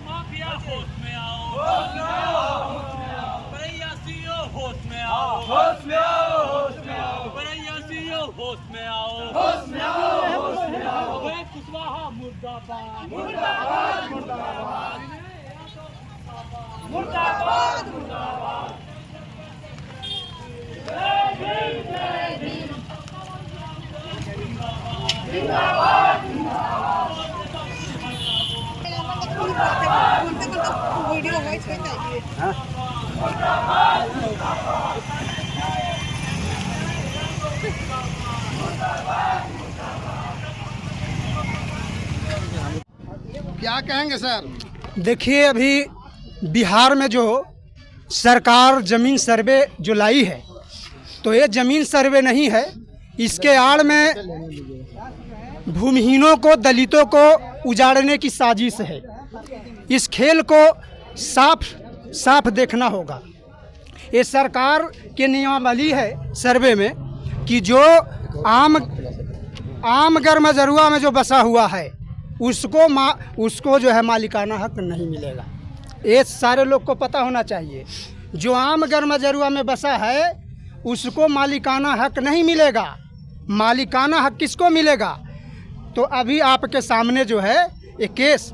Mafia होश में आओ, होश में आओ, प्रयासियों होश में आओ, होश में आओ, होश में आओ, प्रयासियों होश में आओ, होश में आओ, होश में आओ। कुशवाहा मुर्दाबाद, मुर्दाबाद, मुर्दाबाद, मुर्दाबाद, मुर्दाबाद। वीडियो वॉइस करता है। क्या कहेंगे सर? देखिए, अभी बिहार में जो सरकार ज़मीन सर्वे जो लाई है, तो ये ज़मीन सर्वे नहीं है, इसके आड़ में भूमिहीनों को, दलितों को उजाड़ने की साजिश है। इस खेल को साफ साफ देखना होगा। ये सरकार के नियमावली है सर्वे में कि जो आम गर्मजरुआ में जो बसा हुआ है उसको जो है मालिकाना हक नहीं मिलेगा। ये सारे लोग को पता होना चाहिए। जो आम गर्मजरुआ में बसा है उसको मालिकाना हक नहीं मिलेगा। मालिकाना हक किसको मिलेगा? तो अभी आपके सामने जो है एक केस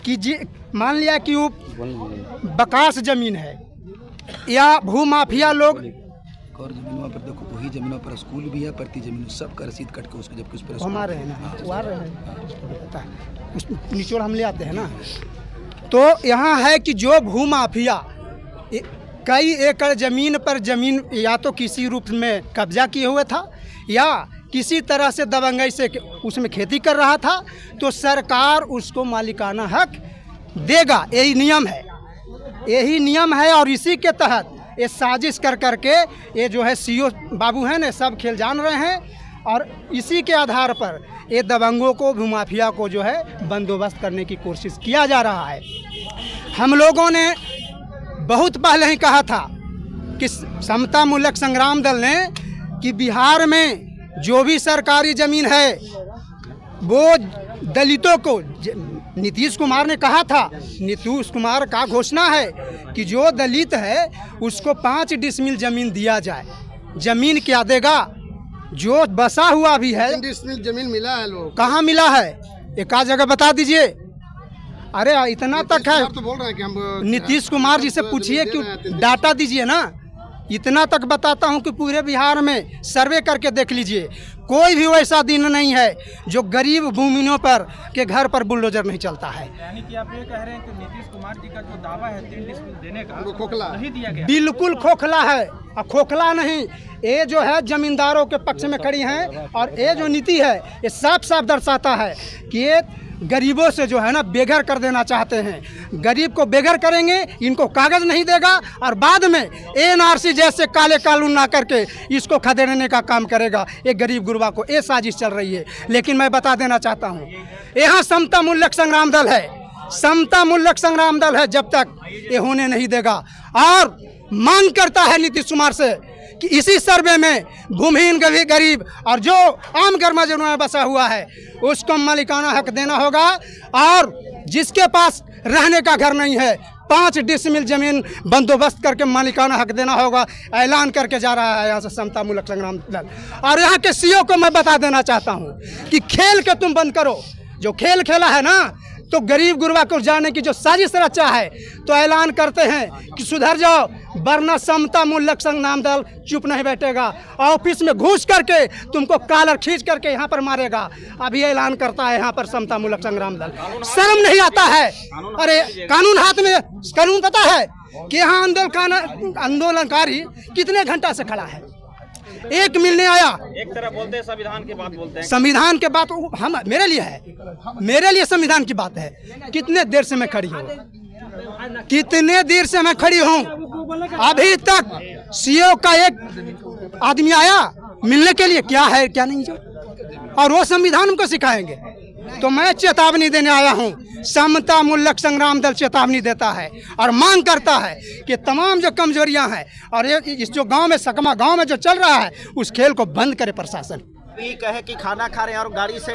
कि मान लिया कि वो बकास ज़मीन है या भूमाफिया लोग और जमीनों पर देखो, वही जमीनों पर स्कूल भी है, प्रति जमीन सब का रसीद कट के उसको जब कुछ पर हमारे हैं ना, वो आ रहे हैं, उस निचोड़ हम ले आते हैं ना। तो यहाँ है कि जो भूमाफिया कई एकड़ ज़मीन पर ज़मीन या तो किसी रूप में कब्जा किए हुए था या किसी तरह से दबंगई से उसमें खेती कर रहा था, तो सरकार उसको मालिकाना हक देगा। यही नियम है, यही नियम है। और इसी के तहत ये साजिश कर करके ये जो है सीओ बाबू हैं ना, सब खेल जान रहे हैं। और इसी के आधार पर ये दबंगों को, भूमाफिया को जो है बंदोबस्त करने की कोशिश किया जा रहा है। हम लोगों ने बहुत पहले ही कहा था कि समता मूलक संग्राम दल ने कि बिहार में जो भी सरकारी ज़मीन है वो दलितों को, नीतीश कुमार ने कहा था, नीतीश कुमार का घोषणा है कि जो दलित है उसको 5 डिसमिल ज़मीन दिया जाए। ज़मीन क्या देगा? जो बसा हुआ भी है। 3 डिसमिल ज़मीन मिला है लोग, कहाँ मिला है? एक आध जगह बता दीजिए। अरे इतना तक है, तो बोल रहे हैं कि हम नीतीश कुमार जी से पूछिए कि डाटा दीजिए ना। इतना तक बताता हूं कि पूरे बिहार में सर्वे करके देख लीजिए, कोई भी वैसा दिन नहीं है जो गरीब भूमिहीनों पर के घर पर बुलडोजर नहीं चलता है। यानी कि आप ये कह रहे हैं कि नीतीश कुमार जी का जो दावा है 3 डिसमिल देने का, वो खोखला नहीं दिया गया। बिल्कुल खोखला है। और खोखला नहीं, ये जो है जमींदारों के पक्ष में खड़ी हैं। और ये जो नीति है ये साफ साफ दर्शाता है कि ये गरीबों से जो है ना बेघर कर देना चाहते हैं। गरीब को बेघर करेंगे, इनको कागज़ नहीं देगा और बाद में एनआरसी जैसे काले कानून ना करके इसको खदेड़ने का काम करेगा। ये गरीब गुरबा को ये साजिश चल रही है। लेकिन मैं बता देना चाहता हूँ, यहाँ समता मूलक संग्राम दल है, समता मूलक संग्राम दल है, जब तक ये होने नहीं देगा। और मांग करता है नीतीश कुमार से कि इसी सर्वे में भूमिहीन गरीब और जो आम गर्मजरुआ में बसा हुआ है उसको मालिकाना हक देना होगा। और जिसके पास रहने का घर नहीं है 5 डिसमिल ज़मीन बंदोबस्त करके मालिकाना हक देना होगा। ऐलान करके जा रहा है यहाँ से समता मूलक संग्राम दल। और यहाँ के सीओ को मैं बता देना चाहता हूँ कि खेल के तुम बंद करो। जो खेल खेला है ना, तो गरीब गुरबा को जाने की जो साजिश रचा है, तो ऐलान करते हैं कि सुधर जाओ, वरना समता मूलक संग्राम दल चुप नहीं बैठेगा। ऑफिस में घुस करके तुमको कॉलर खींच करके यहाँ पर मारेगा। अभी ऐलान करता है यहाँ पर समता मूलक संग्राम दल। शर्म नहीं आता है? अरे कानून हाथ में, कानून पता है कि यहाँ आंदोलनकारी कितने घंटा से खड़ा है, एक मिलने आया। एक तरह बोलते हैं संविधान की बात बोलते हैं। संविधान के बात हम मेरे लिए है, मेरे लिए संविधान की बात है। कितने देर से मैं खड़ी हूँ, कितने देर से मैं खड़ी हूँ, अभी तक सीओ का एक आदमी आया मिलने के लिए, क्या है क्या नहीं जो, और वो संविधान हमको सिखाएंगे। तो मैं चेतावनी देने आया हूँ, समता मूलक संग्राम दल चेतावनी देता है और मांग करता है कि तमाम जो कमजोरियां हैं और इस जो गांव में सकमा गांव में जो चल रहा है उस खेल को बंद करे प्रशासन। ये कहे कि खाना खा रहे हैं और गाड़ी से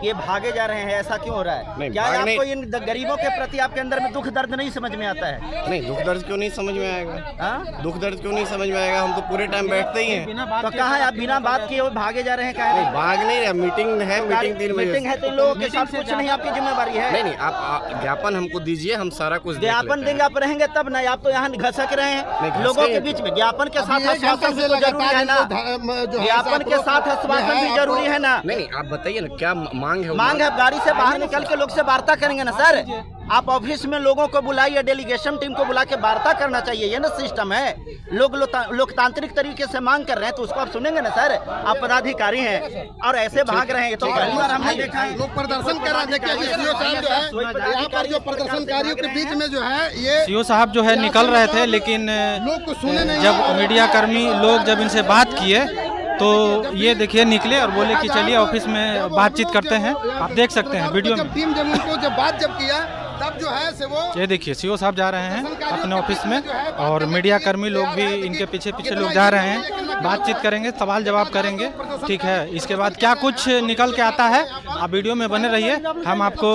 ये भागे जा रहे हैं, ऐसा क्यों हो रहा है? क्या आपको इन गरीबों के प्रति आपके अंदर में दुख दर्द नहीं समझ में आता है? नहीं, दुख दर्द क्यों नहीं समझ में आएगा? दुख दर्द क्यों नहीं समझ में आएगा? हम तो पूरे टाइम बैठते ही हैं। तो कहाँ आप बिना बात किए भागे जा रहे हैं? कहा भाग नहीं रहे, मीटिंग है, मीटिंग 3 बजे मीटिंग है तो इन लोगों के साथ कुछ नहीं आपकी जिम्मेवारी है? नहीं, आप ज्ञापन हमको दीजिए, हम सारा कुछ ज्ञापन देंगे, आप रहेंगे तब ना। आप तो यहाँ घसक रहे हैं लोगों के बीच में। ज्ञापन के साथ आश्वासन भी जरूरी है ना, ज्ञापन के साथ आश्वासन भी जरूरी है ना। नहीं, आप बताइए ना क्या मांग है? मांग है गाड़ी से बाहर निकल के लोग से वार्ता करेंगे ना सर। आप ऑफिस में लोगों को बुलाइए, डेलीगेशन टीम को बुला के वार्ता करना चाहिए, ये ना सिस्टम है। लोग लोकतांत्रिक तरीके से मांग कर रहे हैं तो उसको आप सुनेंगे ना सर। आप पदाधिकारी हैं और ऐसे भाग रहे हैं तो पहली बार हमने देखा है। लोग प्रदर्शन कर रहे हैं। देखिए सीओ साहब जो है यहाँ पर जो प्रदर्शनकारियों के बीच में जो है ये सीओ साहब जो है निकल रहे थे, लेकिन लोग को सुने नहीं। जब मीडिया कर्मी लोग जब इनसे बात किए तो ये देखिए निकले और बोले कि चलिए ऑफिस में बातचीत करते हैं। आप देख सकते हैं वीडियो में। टीम जब उनको जब बात किया तब जो है से वो ये देखिए सीओ साहब जा रहे हैं अपने ऑफिस में और मीडिया कर्मी लोग भी इनके पीछे पीछे लोग जा रहे हैं। बातचीत करेंगे, सवाल जवाब करेंगे, ठीक है। इसके बाद क्या कुछ निकल के आता है आप वीडियो में बने रहिए, हम आपको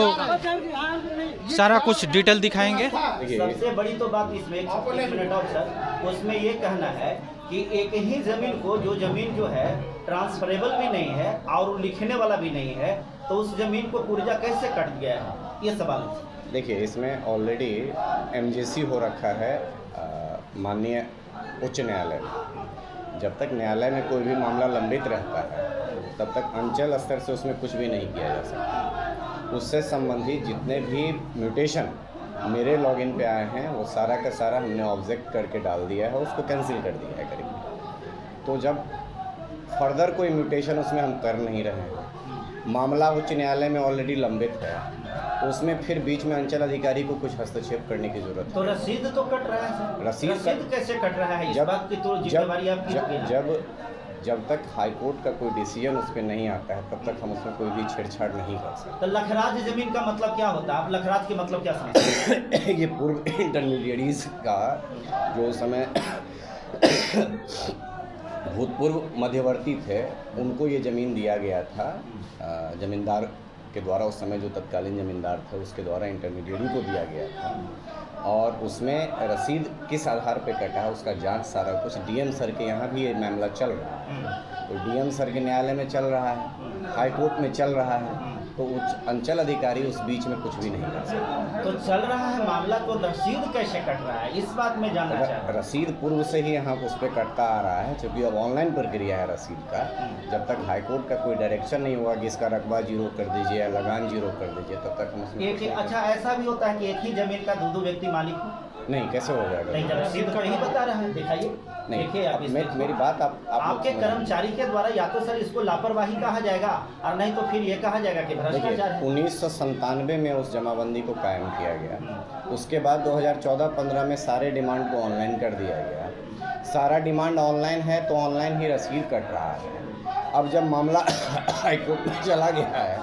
सारा कुछ डिटेल दिखाएंगे। सबसे बड़ी तो बात इसमें एक मिनट और सर, उसमें ये कहना है कि एक ही जमीन को जो जमीन जो है ट्रांसफरेबल भी नहीं है और लिखने वाला भी नहीं है, तो उस जमीन को पुर्जा कैसे कट गया है, ये सवाल है। देखिए, इसमें ऑलरेडी एमजेसी हो रखा है माननीय उच्च न्यायालय में। जब तक न्यायालय में कोई भी मामला लंबित रहता है तब तक अंचल स्तर से उसमें कुछ भी नहीं किया जा सकता। उससे संबंधित जितने भी म्यूटेशन मेरे लॉगिन पे आए हैं वो सारा का सारा हमने ऑब्जेक्ट करके डाल दिया है, उसको कैंसिल कर दिया है करीब। तो जब फर्दर कोई म्यूटेशन उसमें हम कर नहीं रहे हैं, मामला उच्च न्यायालय में ऑलरेडी लंबित है, उसमें फिर बीच में अंचल अधिकारी को कुछ हस्तक्षेप करने की जरूरत है। तो रसीद तो कट रहा है सर, रसीद कैसे कट रहा है? इस बात की तो जिम्मेवारी आपकी। जब तक हाईकोर्ट का कोई डिसीजन उस पर नहीं आता है तब तक हम उसमें कोई भी छेड़छाड़ नहीं कर सकते। तो लखराज जमीन का मतलब क्या होता है? आप लखराज के मतलब क्या समझते हैं? ये पूर्व इंटरमीडिएरीज का जो समय भूतपूर्व मध्यवर्ती थे उनको ये ज़मीन दिया गया था जमींदार के द्वारा। उस समय जो तत्कालीन जमींदार थे उसके द्वारा इंटरमीडिएरी को दिया गया था और उसमें रसीद किस आधार पे कटा है उसका जांच सारा कुछ डीएम सर के यहाँ भी ये मामला चल रहा है। तो डीएम सर के न्यायालय में चल रहा है, हाई कोर्ट में चल रहा है, तो उच्च अंचल अधिकारी उस बीच में कुछ भी नहीं कर सकते। तो चल रहा है मामला, तो रसीद कैसे कट रहा है इस बात में जानना चाहता हूं। रसीद पूर्व से ही यहाँ उस पर कटता आ रहा है, क्योंकि अब ऑनलाइन प्रक्रिया है रसीद का। जब तक हाईकोर्ट का कोई डायरेक्शन नहीं हुआ कि इसका रकबा 0 कर दीजिए या लगान 0 कर दीजिए, तब तक हम उसमें अच्छा ऐसा भी होता है कि एक ही जमीन का दो व्यक्ति मालिक हो? नहीं, कैसे हो जाएगा? नहीं, रसीद तो नहीं बता रहा है, दिखाइए। नहीं, देखिए आप मेरी बात आपके कर्मचारी के द्वारा या तो सर इसको लापरवाही कहा जाएगा और नहीं तो फिर ये कहा जाएगा कि भ्रष्टाचार है। 1997 में उस जमाबंदी को कायम किया गया। उसके बाद 2014-15 में सारे डिमांड को ऑनलाइन कर दिया गया। सारा डिमांड ऑनलाइन है तो ऑनलाइन ही रसीद कट रहा है। अब जब मामला हाईकोर्ट में चला गया है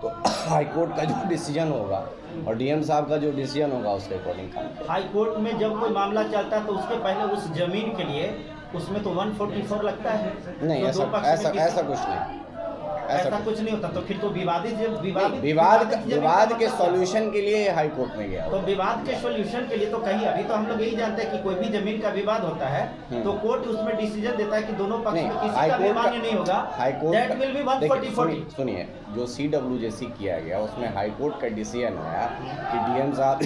तो हाईकोर्ट का जो डिसीजन होगा और डीएम साहब का जो डिसीजन होगा उसके अकॉर्डिंग काम। हाईकोर्ट में जब कोई मामला चलता है तो उसके पहले उस जमीन के लिए उसमें तो 144 लगता है? नहीं, तो ऐसा कुछ नहीं, ऐसा कुछ नहीं होता। तो फिर तो विवाद के सॉल्यूशन के लिए हाई कोर्ट में गया। तो विवाद के सॉल्यूशन के लिए तो कहीं अभी तो हम लोग यही जानते हैं कि कोई भी जमीन का विवाद होता है तो कोर्ट उसमें डिसीजन देता है कि दोनों पक्ष में किसी का भी मान्य नहीं होगा। That will be 144। सुनिए, जो CWJC किया गया उसमें हाई कोर्ट का डिसीजन आया कि डीएम साहब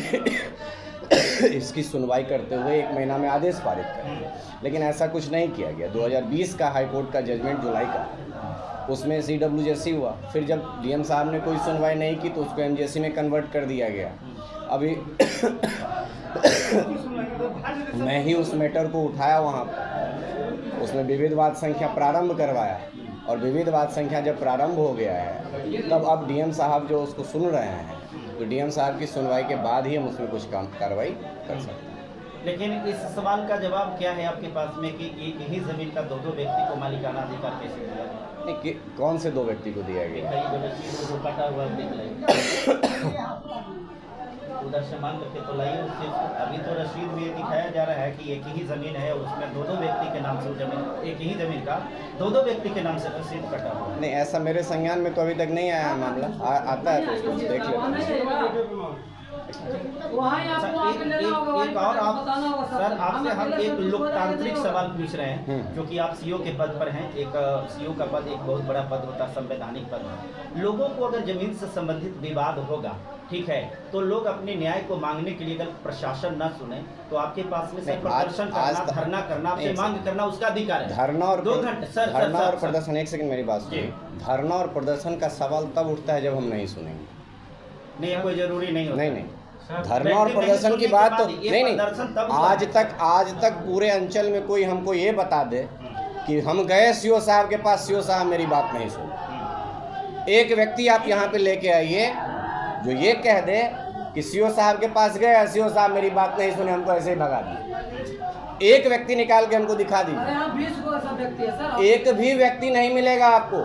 इसकी सुनवाई करते हुए 1 महीना में आदेश पारित करें, लेकिन ऐसा कुछ नहीं किया गया। 2020 का हाई कोर्ट का जजमेंट जुलाई का, उसमें CWJC हुआ। फिर जब डीएम साहब ने कोई सुनवाई नहीं की तो उसको MJC में कन्वर्ट कर दिया गया। अभी मैं ही उस मैटर को उठाया वहाँ पर, उसमें विविधवाद संख्या प्रारंभ करवाया और विविधवाद संख्या जब प्रारंभ हो गया है तब अब डीएम साहब जो उसको सुन रहे हैं तो डीएम साहब की सुनवाई के बाद ही हम उसमें कुछ कार्रवाई कर सकते हैं। लेकिन इस सवाल का जवाब क्या है आपके पास में कि एक ही जमीन का 2 व्यक्ति को मालिकाना अधिकार कैसे दिया गया? नहीं, कौन से 2 व्यक्ति को दिया गया? उधर से मांग करके तो लाइए उस चीज़ को। अभी तो रसीद में ये दिखाया जा रहा है कि एक ही ज़मीन है और उसमें दो व्यक्ति के नाम से जमीन, एक ही ज़मीन का दो व्यक्ति के नाम से रसीद कटा हुआ है। नहीं, ऐसा मेरे संज्ञान में तो अभी तक नहीं आया है मामला। आता है तो उसको देख लेते हैं। एक और आप सर, आपसे हम एक लोकतांत्रिक सवाल पूछ रहे हैं, क्योंकि आप सीओ के पद पर हैं। एक सीओ का पद एक बहुत बड़ा पद होता है, संवैधानिक पद है। लोगों को अगर जमीन से संबंधित विवाद होगा, ठीक है, तो लोग अपने न्याय को मांगने के लिए अगर प्रशासन न सुने तो आपके पास में सिर्फ प्रदर्शन करना, धरना करना, आपसे मांग करना उसका अधिकार है। धरना और 2 घंटे सर, धरना और प्रदर्शन, एक सेकंड मेरी बात सुनिए। धरना और प्रदर्शन का सवाल तब उठता है जब हम नहीं सुनेंगे। नहीं, कोई जरूरी नहीं होता। नहीं, धरना और प्रदर्शन की बात तो नहीं। आज तक पूरे अंचल में कोई हमको ये बता दे कि हम गए सीओ साहब के पास, सीओ साहब मेरी बात नहीं सुनी। एक व्यक्ति आप यहाँ पे लेके आइए जो ये कह दे कि सीओ साहब के पास गए, सीओ साहब मेरी बात नहीं सुने, हमको ऐसे ही भगा दिए। एक व्यक्ति निकाल के हमको दिखा दीजिए। एक भी व्यक्ति नहीं मिलेगा आपको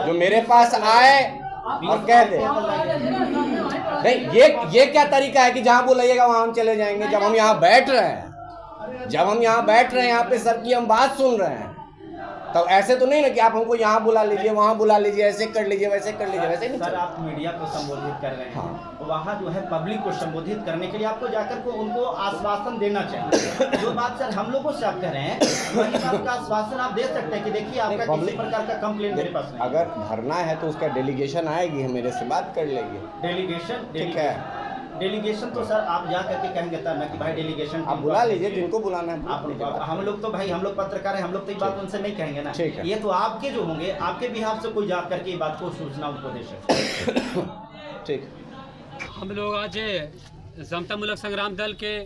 जो मेरे पास आए और कह दे। नहीं, ये क्या तरीका है कि जहाँ बुलाइएगा वहाँ हम चले जाएंगे? जब हम यहाँ बैठ रहे हैं, यहाँ पे सबकी हम बात सुन रहे हैं, तो ऐसे तो नहीं ना कि आप हमको यहाँ बुला लीजिए, वहाँ बुला लीजिए, ऐसे कर लीजिए, वैसे कर लीजिए, वैसे नहीं। सर, आप मीडिया को संबोधित कर रहे हैं। हाँ। वहाँ जो है पब्लिक को संबोधित करने के लिए आपको जाकर को उनको आश्वासन देना चाहिए। जो बात सर हम लोगों से आप कह रहे हैं, वही बात का आश्वासन आप दे सकते हैं कि देखिए आपका किसी प्रकार का कंप्लेंट मेरे पास नहीं। अगर भरना है तो उसका डेलीगेशन आएगी, हम मेरे से बात कर लेंगे। डेलीगेशन, ठीक है। डेलीगेशन तो सर आप जा करके कहेंगे तब ना कि भाई डेलीगेशन आप बुला लीजिए, जिनको बुलाना है आप। हम लोग तो भाई, हम लोग पत्रकार हैं, हम लोग तो ये बात उनसे नहीं कहेंगे ना। ठीक है। ये तो आपके जो होंगे, आपके बिहाफ से कोई जा करके बात को सूचना उनको दे सकते। ठीक। हम लोग आज समता मूलक संग्राम दल के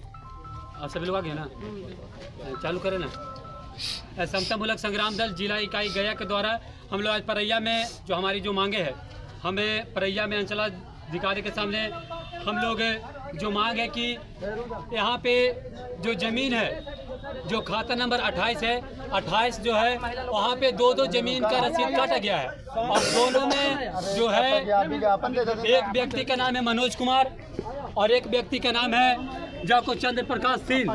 सभी लोग आ गए ना, चालू करें ना। समता मूलक संग्राम दल जिला इकाई गया के द्वारा हम लोग आज परैया में जो हमारी जो मांगे है, हमें परैया में अंचलाधिकारी के सामने हम लोग जो मांग है कि यहाँ पे जो ज़मीन है, जो खाता नंबर 28 है, 28 जो है वहाँ पे दो जमीन का रसीद काटा गया है और दोनों में जो है एक व्यक्ति का नाम है मनोज कुमार और एक व्यक्ति का नाम है जाको चंद्र प्रकाश सिंह,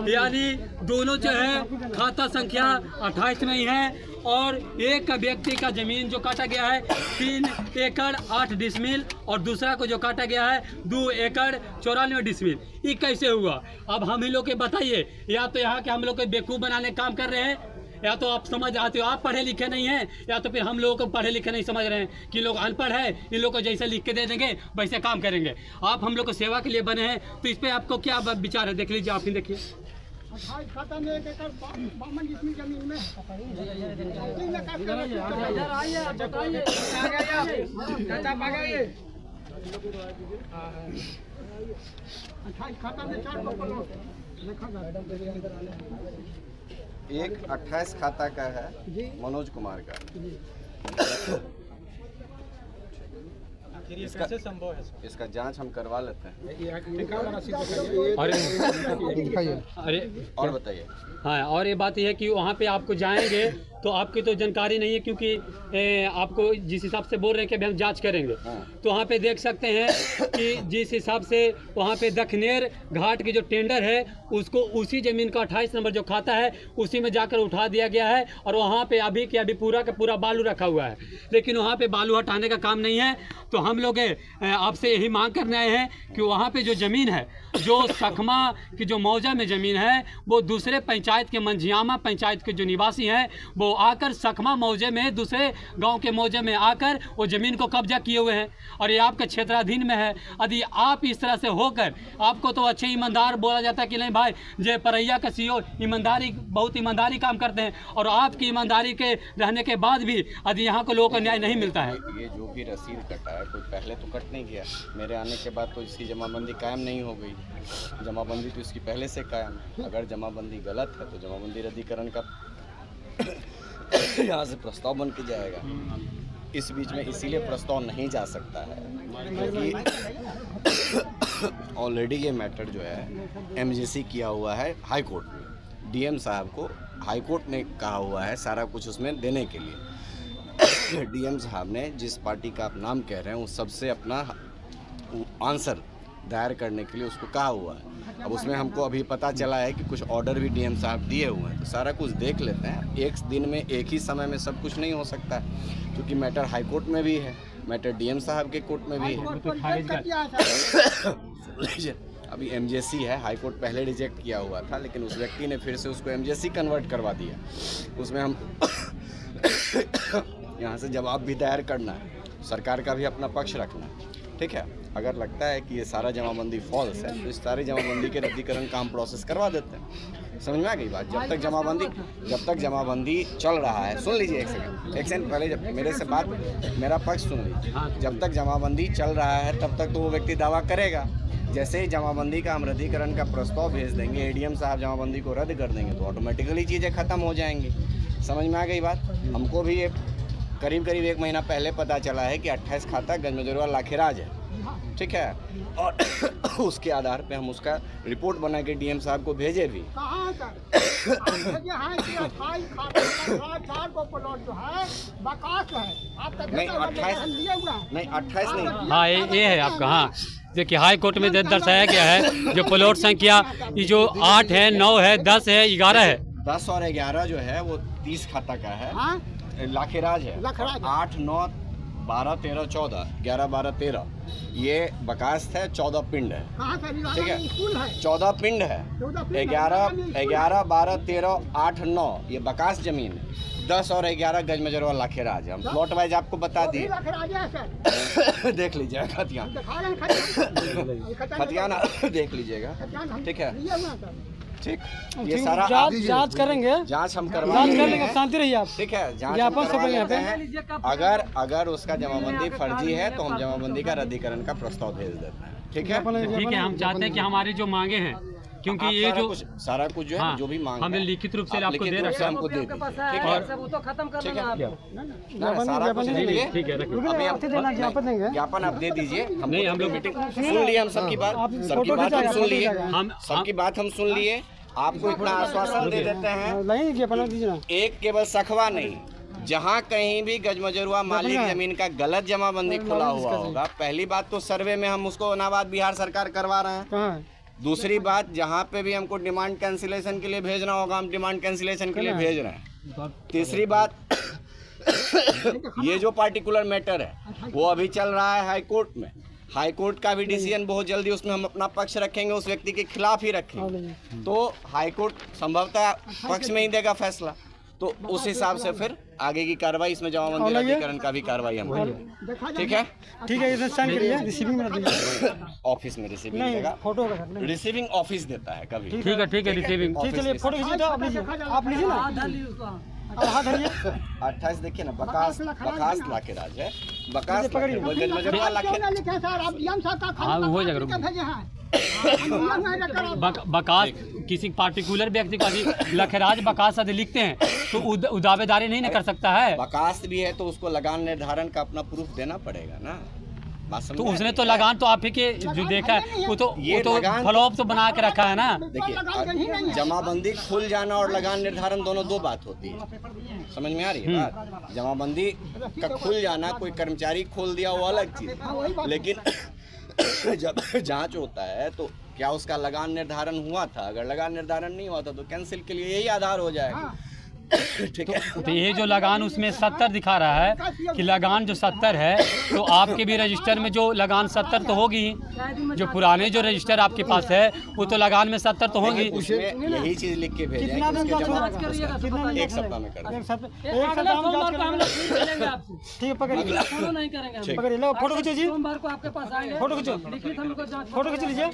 यानी दोनों जो है खाता संख्या 28 में ही है और एक व्यक्ति का जमीन जो काटा गया है 3 एकड़ 8 डिसमिल और दूसरा को जो काटा गया है 2 एकड़ 94 डिसमिल। ये कैसे हुआ? अब हम ही लोग के बताइए, या तो यहाँ के हम लोग को बेवकूफ़ बनाने का काम कर रहे हैं, या तो आप समझ आते हो आप पढ़े लिखे नहीं हैं, या तो फिर हम लोगों को पढ़े लिखे नहीं समझ रहे हैं कि लोग अनपढ़ है, इन लोग को जैसे लिख के दे देंगे वैसे काम करेंगे। आप हम लोग को सेवा के लिए बने हैं, तो इस पर आपको क्या विचार है? देख लीजिए, आप ही देखिए। एक 28 खाता का है मनोज कुमार का। इसका जांच हम करवा लेते हैं। अरे और बताइए। हाँ, और ये बात यह है कि वहाँ पे आपको जाएंगे तो आपकी तो जानकारी नहीं है, क्योंकि आपको जिस हिसाब से बोल रहे हैं कि अभी हम जांच करेंगे, तो वहाँ पे देख सकते हैं कि जिस हिसाब से वहाँ पे दखनेर घाट की जो टेंडर है उसको उसी ज़मीन का 28 नंबर जो खाता है उसी में जाकर उठा दिया गया है और वहाँ पे अभी के अभी पूरा का पूरा बालू रखा हुआ है, लेकिन वहाँ पे बालू हटाने का काम नहीं है। तो हम लोग आपसे यही मांग करने आए हैं कि वहाँ पे जो ज़मीन है, जो सखमा की जो मौजा में ज़मीन है, वो दूसरे पंचायत के मंझियामा पंचायत के जो निवासी हैं वो आकर सखमा मौजे में दूसरे गांव के मौजे में आकर वो ज़मीन को कब्जा किए हुए हैं और ये आपके क्षेत्राधीन में है। यदि आप इस तरह से होकर, आपको तो अच्छे ईमानदार बोला जाता है कि नहीं भाई जय परैया का सीओ ईमानदारी, बहुत ईमानदारी काम करते हैं, और आपकी ईमानदारी के रहने के बाद भी यदि यहाँ को लोगों को न्याय नहीं मिलता है। ये जो भी रसीद कटा है कोई पहले तो कट नहीं गया, मेरे आने के बाद तो इसकी जमाबंदी कायम नहीं हो गई। जमाबंदी तो इसकी पहले से कायम है। अगर जमाबंदी गलत है तो जमाबंदी रद्दीकरण का यहाँ से प्रस्ताव बन के जाएगा। इस बीच में इसीलिए प्रस्ताव नहीं जा सकता है क्योंकि ऑलरेडी ये मैटर जो है एमजीसी किया हुआ है हाई कोर्ट में। डीएम साहब को हाई कोर्ट ने कहा हुआ है सारा कुछ उसमें देने के लिए। डीएम साहब ने जिस पार्टी का आप नाम कह रहे हैं उस सबसे अपना आंसर दायर करने के लिए उसको कहा हुआ है। अब उसमें हमको अभी पता चला है कि कुछ ऑर्डर भी डीएम साहब दिए हुए हैं, तो सारा कुछ देख लेते हैं। एक दिन में एक ही समय में सब कुछ नहीं हो सकता है, क्योंकि मैटर हाई कोर्ट में भी है, मैटर डीएम साहब के कोर्ट में भी है। अभी एमजेसी है, हाई कोर्ट पहले रिजेक्ट किया हुआ था, लेकिन उस व्यक्ति ने फिर से उसको एमजेसी कन्वर्ट करवा दिया। उसमें हम यहाँ से जवाब भी दायर करना है, सरकार का भी अपना पक्ष रखना है, ठीक है। अगर लगता है कि ये सारा जमाबंदी फॉल्स है तो इस सारी जमाबंदी के रद्दीकरण का हम प्रोसेस करवा देते हैं। समझ में आ गई बात? जब तक जमाबंदी चल रहा है, सुन लीजिए एक सेकंड पहले, जब मेरे से बात, मेरा पक्ष सुन लीजिए। जब तक जमाबंदी चल रहा है तब तक तो वो व्यक्ति दावा करेगा। जैसे ही जमाबंदी का हम रद्दीकरण का प्रस्ताव भेज देंगे, एडीएम साहब जमाबंदी को रद्द कर देंगे, तो ऑटोमेटिकली चीज़ें ख़त्म हो जाएंगी। समझ में आ गई बात? हमको भी ये करीब 1 महीना पहले पता चला है कि 28 खाता गंजमजरुआ लाखेराज है, ठीक है, और उसके आधार पे हम उसका रिपोर्ट बना के डीएम साहब को भेजे भी। नहीं 28 नहीं। हाँ ये है आपका। हाँ देखिए हाई कोर्ट में दर्शाया गया है जो प्लॉट संख्या ये जो 8 है, 9 है, 10 है, 11 है। 10 और 11 जो है वो 30 खाता का है, लाखेराज है। 8, 9, 12, 13, 14, 11, 12, 13 ये बकास्त है, 14 पिंड है, ठीक है, 14 पिंड है, 11, 12, 13, 8, 9 ये बकास्त जमीन है, 10 और 11 गजमजरुआ लाखेराज। हम प्लॉट वाइज आपको बता दिए, देख लीजिएगा खतिया ना देख लीजिएगा, ठीक है, ठीक। ये सारा जांच करेंगे, जांच हम जांच कर लेंगे, शांति रहिए आप, ठीक है, जांच हम करवा लेते हैं। अगर उसका जमाबंदी फर्जी है तो हम जमाबंदी का रद्दीकरण का प्रस्ताव भेज देते हैं, ठीक है। ठीक है, हम चाहते हैं कि हमारी जो मांगे हैं, क्योंकि ये जो सारा कुछ जो है, जो भी मांग हमने लिखित रूप से आपको दे रखा है, हमको दे दीजिए, ठीक है, वो तो खत्म कर देना आप। सारा कुछ ले लिए, ठीक है, अभी आप ज्ञापन आप दे दीजिए। नहीं हम लोग मीटिंग सुन लिए, हम सबकी बात हम सुन लिए, सबकी बात हम सुन लिए। आपको इतना आश्वासन दे देते हैं, एक केवल सखवा नहीं, जहाँ कहीं भी गजमजरुआ मालिक जमीन का गलत जमाबंदी खुला हुआ होगा, पहली बात तो सर्वे में हम उसको नाबाद बिहार सरकार करवा रहे हैं। दूसरी बात, जहाँ पे भी हमको डिमांड कैंसिलेशन के लिए भेजना होगा, हम डिमांड कैंसिलेशन के लिए भेज रहे हैं। तीसरी बात, ये जो पार्टिकुलर मैटर है वो अभी चल रहा है हाई कोर्ट में। हाई कोर्ट का भी डिसीजन बहुत जल्दी, उसमें हम अपना पक्ष रखेंगे, उस व्यक्ति के खिलाफ ही रखेंगे, तो हाई कोर्ट संभवतः पक्ष में ही देगा फैसला, तो उस हिसाब से फिर आगे की कार्रवाई, इसमें जमाबंदी रद्दीकरण का भी कार्रवाई हम करेंगे, ठीक है। रिसीविंग ऑफिस में रिसीविंग देगा, फोटो रिसीविंग ऑफिस देता है कभी, ठीक है, रिसीविंग। फोटो खींचिए, आप लीजिए ना, 28 देखिए ना, बकास लाखेराज है, बकास गजमजरुआ लाखेराज। हाँ हो जाएगा, बकास किसी पार्टिकुलर व्यक्ति का भी लखेराज बकास आदि लिखते हैं तो दावेदारी नहीं कर सकता है। बकास भी है तो उसको लगान निर्धारण का अपना प्रूफ देना पड़ेगा ना। तो उसने तो लगान तो आप ही के जो देखा है वो तो फ्लॉप तो बना के रखा है ना। देखिए जमाबंदी खुल जाना और लगान निर्धारण दोनों दो बात होती है, समझ में आ रही है बात। जमाबंदी का खुल जाना, कोई कर्मचारी खोल दिया वो अलग चीज, लेकिन जब जांच होता है तो क्या उसका लगान निर्धारण हुआ था, अगर लगान निर्धारण नहीं हुआ था तो कैंसिल के लिए यही आधार हो जाएगा, ठीक है। तो ये जो लगान उसमें 70 दिखा रहा है कि लगान जो 70 है, तो आपके भी रजिस्टर में जो लगान 70 तो होगी, जो पुराने जो रजिस्टर आपके पास है वो तो लगान में 70 तो होगी। उसमें यही चीज लिख के भेजें, एक सप्ताह में कर दें। ठीक है, पकड़िए, फोटो खींचिए, फोटो खींचो, फोटो खींच लीजिए।